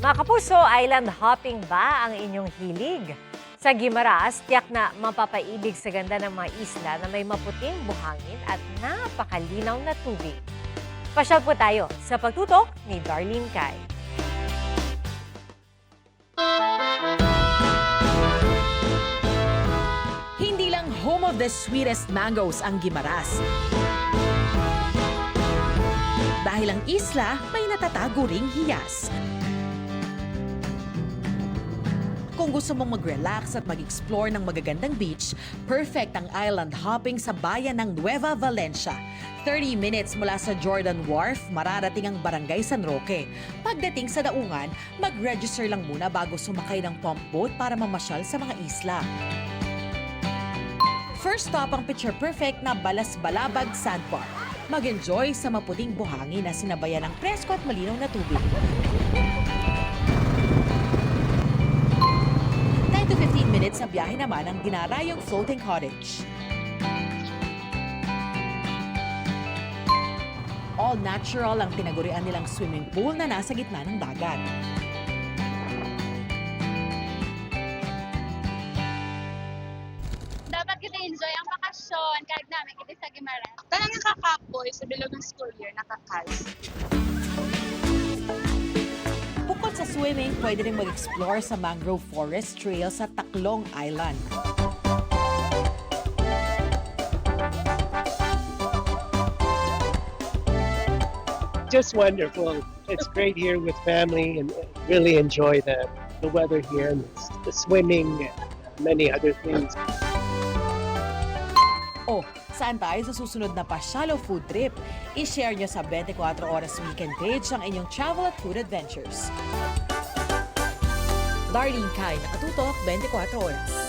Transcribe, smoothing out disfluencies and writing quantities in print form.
Mga kapuso, island hopping ba ang inyong hilig? Sa Guimaras, tiyak na mapapaibig sa ganda ng mga isla na may maputing buhangin at napakalinaw na tubig. Pasyal po tayo sa pagtutok ni Darlene Kai. Hindi lang home of the sweetest mangoes ang Guimaras. Dahil ang isla may natatago ring hiyas. Kung gusto mong mag-relax at mag-explore ng magagandang beach, perfect ang island hopping sa bayan ng Nueva Valencia. 30 minutes mula sa Jordan Wharf, mararating ang Barangay San Roque. Pagdating sa daungan, mag-register lang muna bago sumakay ng pump boat para mamasyal sa mga isla. First stop ang picture-perfect na Balas-Balabag Sandbar. Mag-enjoy sa maputing buhangin na sinabayan ng presko at malinaw na tubig. 10 to 15 minutes sa biyahe naman ang dinarayong floating cottage. All natural ang tinagurian nilang swimming pool na nasa gitna ng dagat. Dapat kita enjoy ang bakasyon kahit namin kita sa Guimaras. Talagang kakapoy sa bilog ng school year, nakakas. Bukod sa swimming, pwede rin mag-explore sa mangrove forest trail sa Tacloban Island. Just wonderful. It's great here with family and really enjoy the weather here and the swimming and many other things. Oh, saan tayo sa susunod na pasyalo food trip? I-share nyo sa 24 Oras Weekend page ang inyong travel at food adventures. Darlene Kai, nakatutok 24 Oras.